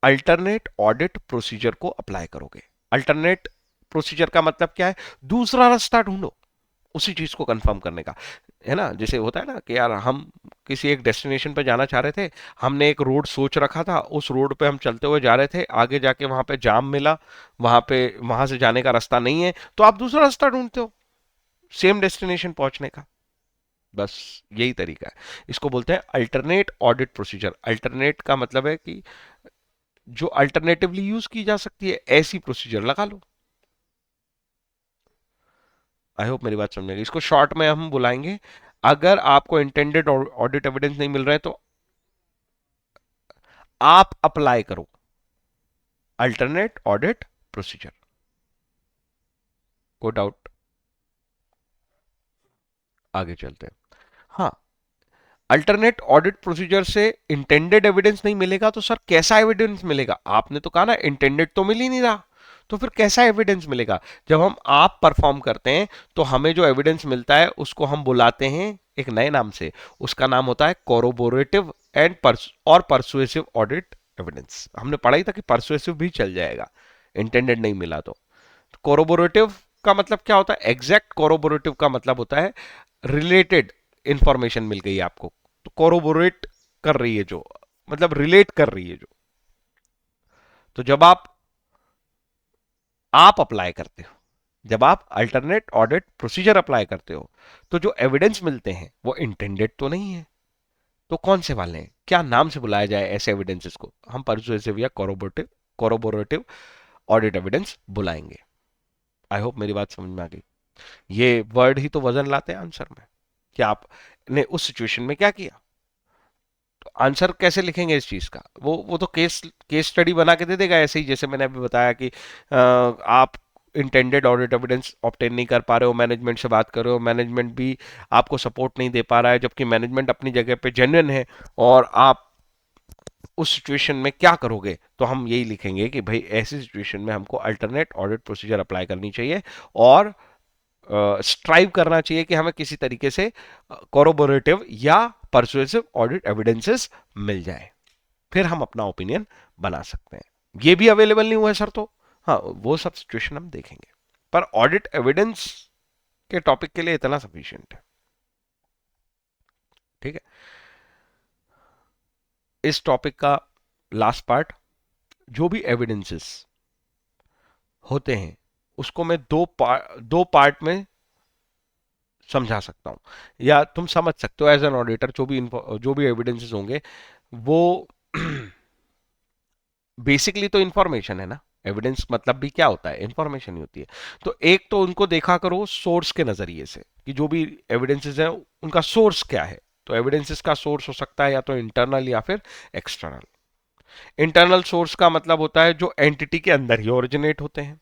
[SPEAKER 1] अल्टरनेट ऑडिट प्रोसीजर को अप्लाई करोगे। अल्टरनेट प्रोसीजर का मतलब क्या है? दूसरा रास्ता ढूंढो, उसी चीज को कंफर्म करने का, है ना। जैसे होता है ना कि यार हम किसी एक डेस्टिनेशन पे जाना चाह रहे थे, हमने एक रोड सोच रखा था, उस रोड पे हम चलते हुए जा रहे थे, आगे जाके वहां पे जाम मिला, वहां से जाने का रास्ता नहीं है, तो आप दूसरा रास्ता ढूंढते हो सेम डेस्टिनेशन पहुंचने का। बस यही तरीका है, इसको बोलते हैं अल्टरनेट ऑडिट प्रोसीजर। अल्टरनेट का मतलब है कि जो अल्टरनेटिवली यूज की जा सकती है ऐसी प्रोसीजर लगा लो। आई होप मेरी बात समझ में आई। इसको शॉर्ट में हम बुलाएंगे, अगर आपको इंटेंडेड ऑडिट एविडेंस नहीं मिल रहा है तो आप अप्लाई करो अल्टरनेट ऑडिट प्रोसीजर। कोई डाउट? आगे चलते हैं। हाँ, अल्टरनेट ऑडिट प्रोसीजर से इंटेंडेड एविडेंस नहीं मिलेगा तो सर कैसा एविडेंस मिलेगा? आपने तो कहा ना इंटेंडेड तो मिल ही नहीं रहा, तो फिर कैसा एविडेंस मिलेगा? जब हम आप परफॉर्म करते हैं तो हमें जो एविडेंस मिलता है उसको हम बुलाते हैं एक नए नाम से, उसका नाम होता है कोरोबोरेटिव एंड और परसुएसिव ऑडिट एविडेंस। हमने पढ़ा ही था कि परसुएसिव भी चल जाएगा इंटेंडेड नहीं मिला तो। कोरोबोरेटिव का मतलब क्या होता है? एग्जैक्ट कोरोबोरेटिव का मतलब होता है रिलेटेड इंफॉर्मेशन मिल गई आपको, तो कोरोबोरेट कर रही है जो, मतलब रिलेट कर रही है जो। तो जब आप अप्लाई करते हो, जब आप अल्टरनेट ऑडिट प्रोसीजर अप्लाई करते हो, तो जो एविडेंस मिलते हैं वो इंटेंडेड तो नहीं है, तो कौन से वाले हैं? क्या नाम से बुलाया जाए ऐसे एविडेंसेस को? हम परसुएसिव या कोरोबोरेटिव ऑडिट एविडेंस बुलाएंगे। आई होप मेरी बात समझ में आ गई। ये वर्ड ही तो वजन लाते हैं आंसर में, कि आपने उस सिचुएशन में क्या किया। तो आंसर कैसे लिखेंगे इस चीज का? वो तो केस केस स्टडी बना के दे देगा, ऐसे ही जैसे मैंने अभी बताया कि आप इंटेंडेड ऑडिट एविडेंस ऑब्टेन नहीं कर पा रहे हो, मैनेजमेंट से बात कर रहे हो, मैनेजमेंट भी आपको सपोर्ट नहीं दे पा रहा है, जबकि मैनेजमेंट अपनी जगह पे जेन्युइन है, और आप उस सिचुएशन में क्या करोगे? तो हम यही लिखेंगे कि भाई ऐसी सिचुएशन में हमको अल्टरनेट ऑडिट प्रोसीजर अप्लाई करनी चाहिए, और स्ट्राइव करना चाहिए कि हमें किसी तरीके से कोरोबोरेटिव या परसुएसिव ऑडिट एविडेंसेस मिल जाए, फिर हम अपना ओपिनियन बना सकते हैं। ये भी अवेलेबल नहीं हुआ है सर, तो हाँ वो सब सिचुएशन हम देखेंगे, पर ऑडिट एविडेंस के टॉपिक के लिए इतना सफिशिएंट है। ठीक है, इस टॉपिक का लास्ट पार्ट, जो भी एविडेंसेस होते हैं उसको मैं दो पार्ट में समझा सकता हूं, या तुम समझ सकते हो एज एन ऑडिटर। जो भी एविडेंसेस होंगे वो बेसिकली तो इंफॉर्मेशन है ना। एविडेंस मतलब भी क्या होता है? इंफॉर्मेशन ही होती है। तो एक तो उनको देखा करो सोर्स के नजरिए से, कि जो भी एविडेंसेस है उनका सोर्स क्या है। तो एविडेंसेस का सोर्स हो सकता है या तो इंटरनल या फिर एक्सटर्नल। इंटरनल सोर्स का मतलब होता है जो एंटिटी के अंदर ही ओरिजिनेट होते हैं,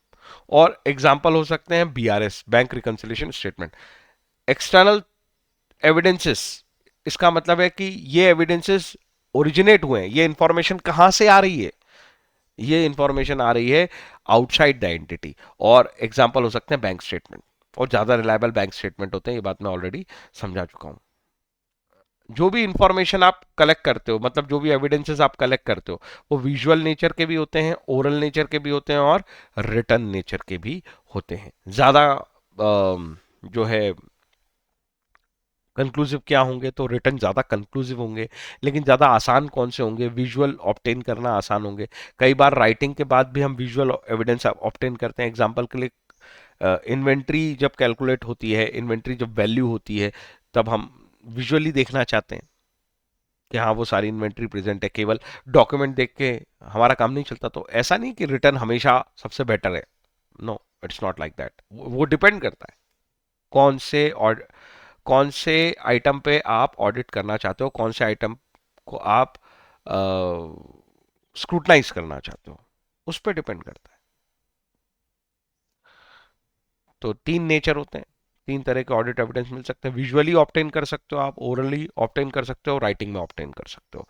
[SPEAKER 1] और एग्जाम्पल हो सकते हैं BRS, bank reconciliation statement. External evidences, इसका मतलब है कि ये एविडेंसेस ओरिजिनेट हुए हैं, ये इंफॉर्मेशन कहां से आ रही है? ये इंफॉर्मेशन आ रही है आउटसाइड द एंटिटी, और एग्जांपल हो सकते हैं बैंक स्टेटमेंट, और ज्यादा रिलायबल बैंक स्टेटमेंट होते हैं, ये बात मैं ऑलरेडी समझा चुका हूं। जो भी इंफॉर्मेशन आप कलेक्ट करते हो, मतलब जो भी एविडेंसेस आप कलेक्ट करते हो, वो विजुअल नेचर के भी होते हैं, ओरल नेचर के भी होते हैं, और रिटर्न नेचर के भी होते हैं। ज्यादा जो है कंक्लूसिव क्या होंगे? तो रिटर्न ज्यादा कंक्लूसिव होंगे। लेकिन ज्यादा आसान कौन से होंगे? विजुअल ऑब्टेन करना आसान होंगे। कई बार राइटिंग के बाद भी हम विजुअल एविडेंस ऑब्टेन करते हैं। एग्जांपल के लिए इन्वेंट्री जब कैलकुलेट होती है, इन्वेंट्री जब वैल्यू होती है, तब हम विजुअली देखना चाहते हैं कि हाँ वो सारी इन्वेंट्री प्रेजेंट है। केवल डॉक्यूमेंट देख के हमारा काम नहीं चलता। तो ऐसा नहीं कि रिटर्न हमेशा सबसे बेटर है, no, it's not like that. वो डिपेंड करता है कौन से और कौन से आइटम पे आप ऑडिट करना चाहते हो, कौन से आइटम को आप स्क्रूटनाइज करना चाहते हो, उस पर डिपेंड करता है। तो तीन नेचर होते हैं, तीन तरह के ऑडिट एविडेंस मिल सकते हैं। विजुअली ऑब्टेन कर सकते हो आप, ओरली ऑब्टेन कर सकते हो, राइटिंग में ऑब्टेन कर सकते हो।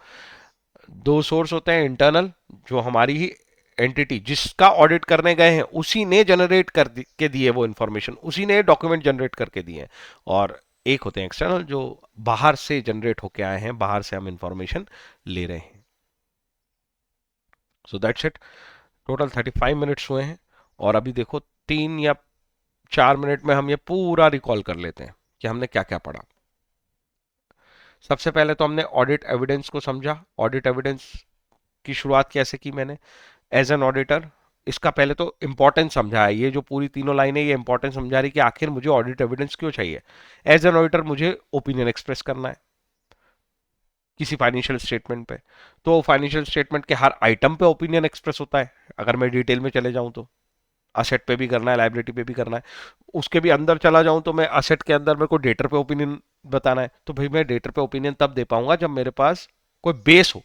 [SPEAKER 1] दो सोर्स होते हैं, इंटरनल, जो हमारी ही एंटिटी जिसका ऑडिट करने गए हैं उसी ने जनरेट के दिए वो इंफॉर्मेशन, उसी ने डॉक्यूमेंट जनरेट करके दिए हैं। और एक होते हैं एक्सटर्नल, जो बाहर से जनरेट होके आए हैं, बाहर से हम इंफॉर्मेशन ले रहे हैं। So that's it. Total 35 minutes हुए हैं, और अभी देखो 3 या 4 मिनट में हम ये पूरा रिकॉल कर लेते हैं कि हमने क्या क्या पढ़ा। सबसे पहले तो हमने ऑडिट एविडेंस को समझा। ऑडिट एविडेंस की शुरुआत कैसे की मैंने, एज एन ऑडिटर। इसका पहले तो इंपॉर्टेंस समझा है, ये जो पूरी तीनों लाइनें ये इंपॉर्टेंस समझा रही कि आखिर मुझे ऑडिट एविडेंस क्यों चाहिए। एज एन ऑडिटर मुझे ओपिनियन एक्सप्रेस करना है किसी फाइनेंशियल स्टेटमेंट पे, तो फाइनेंशियल स्टेटमेंट के हर आइटम पे ओपिनियन एक्सप्रेस होता है। अगर मैं डिटेल में चले जाऊं तो असेट पे भी करना है, लाइबिलिटी पे भी करना है। उसके भी अंदर चला जाऊं तो मैं असेट के अंदर मेरे को डेटर पे ओपिनियन बताना है, तो भाई मैं डेटर पे ओपिनियन तब दे पाऊंगा जब मेरे पास कोई बेस हो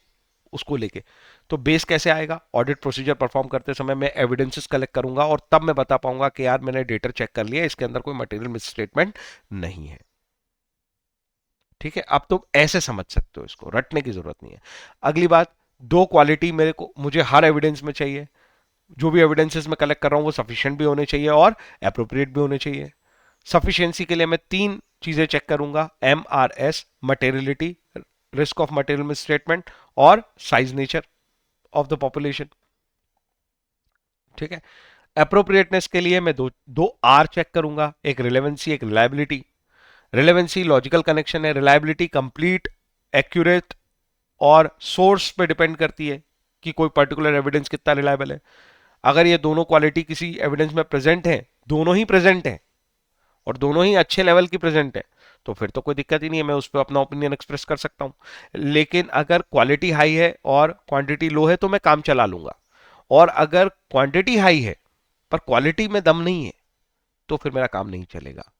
[SPEAKER 1] उसको लेके। तो बेस कैसे आएगा, ऑडिट प्रोसीजर परफॉर्म करते समय मैं एविडेंसेस कलेक्ट करूंगा और तब मैं बता पाऊंगा कि यार मैंने डेटर चेक कर लिया, इसके अंदर कोई मटेरियल मिसस्टेटमेंट नहीं है। ठीक है, अब तुम ऐसे समझ सकते हो, इसको रटने की जरूरत नहीं है। अगली बात, दो क्वालिटी मुझे हर एविडेंस में चाहिए। जो भी एविडेंसेस मैं कलेक्ट कर रहा हूं वो सफिशिएंट भी होने चाहिए और अप्रोप्रिएट भी होने चाहिए। सफिशिएंसी के लिए मैं तीन चीजें चेक करूंगा, MRS, materiality, risk of material misstatement, और size nature of the population. ठीक है। अप्रोप्रिएटनेस के लिए मैं दो दो आर चेक करूंगा, एक रिलेवेंसी एक रिलायबिलिटी। रिलेवेंसी लॉजिकल कनेक्शन है, रिलायबिलिटी कंप्लीट, एक्यूरेट और सोर्स पे डिपेंड करती है कि कोई पर्टिकुलर एविडेंस कितना रिलायबल है। अगर ये दोनों क्वालिटी किसी एविडेंस में प्रेजेंट है, दोनों ही प्रेजेंट है और दोनों ही अच्छे लेवल की प्रेजेंट है, तो फिर तो कोई दिक्कत ही नहीं है, मैं उस पर अपना ओपिनियन एक्सप्रेस कर सकता हूं। लेकिन अगर क्वालिटी हाई है और क्वांटिटी लो है तो मैं काम चला लूंगा, और अगर क्वांटिटी हाई है पर क्वालिटी में दम नहीं है तो फिर मेरा काम नहीं चलेगा।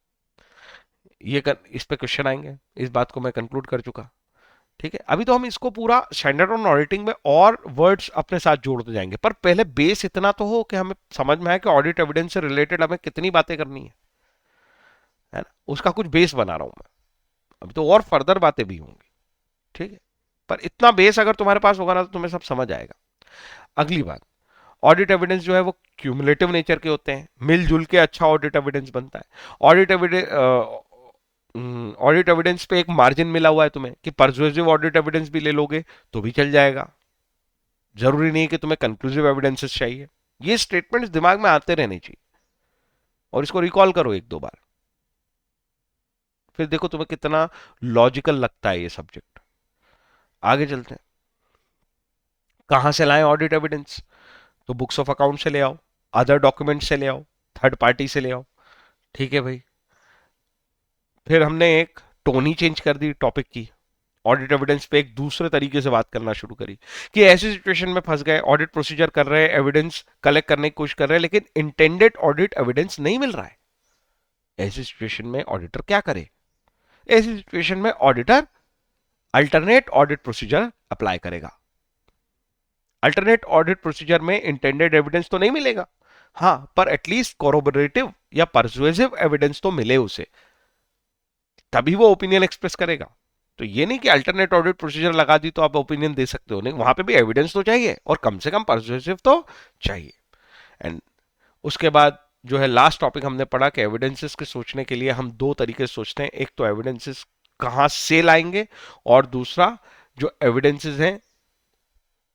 [SPEAKER 1] इस पे क्वेश्चन आएंगे, इस बात को मैं कंक्लूड कर चुका। ठीक है, अभी तो हम इसको पूरा स्टैंडर्ड ऑन ऑडिटिंग में और वर्ड्स अपने साथ जोड़ते जाएंगे, पर पहले बेस इतना तो हो कि हमें समझ में आए कि ऑडिट एविडेंस से रिलेटेड हमें कितनी बातें करनी है ना, उसका कुछ बेस बना रहा हूं मैं। अभी तो और फर्दर बातें भी होंगी। ठीक है, पर इतना बेस अगर तुम्हारे पास होगा ना तो तुम्हें सब समझ आएगा। अगली बात, ऑडिट एविडेंस जो है वो क्यूमुलेटिव नेचर के होते हैं, मिलजुल के अच्छा ऑडिट एविडेंस बनता है। ऑडिट एविडेंस ऑडिट एविडेंस पे एक मार्जिन मिला हुआ है तुम्हें कि परसुएसिव ऑडिट एविडेंस भी ले लोगे तो भी चल जाएगा, जरूरी नहीं कि तुम्हें कंक्लूसिव एविडेंसेस चाहिए। ये स्टेटमेंट्स दिमाग में आते रहने चाहिए और इसको रिकॉल करो एक दो बार, फिर देखो तुम्हें कितना लॉजिकल लगता है ये सब्जेक्ट। आगे चलते हैं, कहां से लाएं ऑडिट एविडेंस, तो बुक्स ऑफ अकाउंट से ले आओ, अदर डॉक्यूमेंट से ले आओ, थर्ड पार्टी से ले आओ। ठीक है भाई, फिर हमने एक टोन ही चेंज कर दी टॉपिक की, ऑडिट एविडेंस पे एक दूसरे तरीके से बात करना शुरू करी कि ऐसी सिचुएशन में फंस गए, ऑडिट प्रोसीजर कर रहे हैं, एविडेंस कलेक्ट करने की कोशिश कर रहे हैं लेकिन इंटेंडेड ऑडिट एविडेंस नहीं मिल रहा है। ऐसी सिचुएशन में ऑडिटर क्या करे, ऐसी सिचुएशन में auditor alternate audit procedure apply करेगा। अल्टरनेट ऑडिट प्रोसीजर में इंटेंडेड एविडेंस तो नहीं मिलेगा, हाँ, पर एटलीस्ट कोरोबोरेटिव या परसुएसिव एविडेंस तो मिले उसे, तभी वो ओपिनियन एक्सप्रेस करेगा। तो ये नहीं कि अल्टरनेट ऑडिट प्रोसीजर लगा दी तो आप ओपिनियन दे सकते हो, नहीं, वहां पे भी एविडेंस तो चाहिए और कम से कम परसुएसिव तो चाहिए। एंड उसके बाद जो है लास्ट टॉपिक हमने पढ़ा कि एविडेंसेस के सोचने के लिए हम दो तरीके से सोचते हैं, एक तो एविडेंसेस कहां से लाएंगे और दूसरा जो एविडेंसेस हैं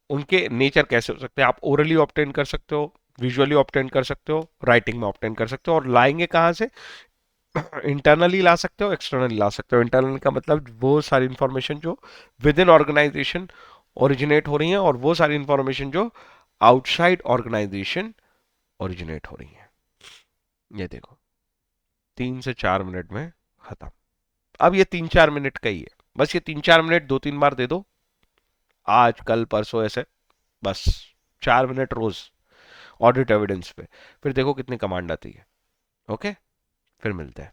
[SPEAKER 1] उनके नेचर कैसे हो सकते हैं। आप ओरली ऑब्टेन कर सकते हो, विजुअली ऑब्टेन कर सकते हो, राइटिंग में ऑब्टेन कर सकते हो, और लाएंगे कहां से, इंटरनली ला सकते हो, एक्सटर्नली ला सकते हो। इंटरनल का मतलब वो सारी इंफॉर्मेशन जो विद इन ऑर्गेनाइजेशन ओरिजिनेट हो रही है और वो सारी इंफॉर्मेशन जो आउटसाइड ऑर्गेनाइजेशन ओरिजिनेट हो रही है। ये देखो 3 से 4 मिनट में खत्म। अब ये 3-4 मिनट का ही है, बस ये 3-4 मिनट 2-3 बार दे दो, आज कल परसों ऐसे, बस 4 मिनट रोज ऑडिट एविडेंस पे, फिर देखो कितनी कमांड आती है। ओके, फिर मिलते हैं।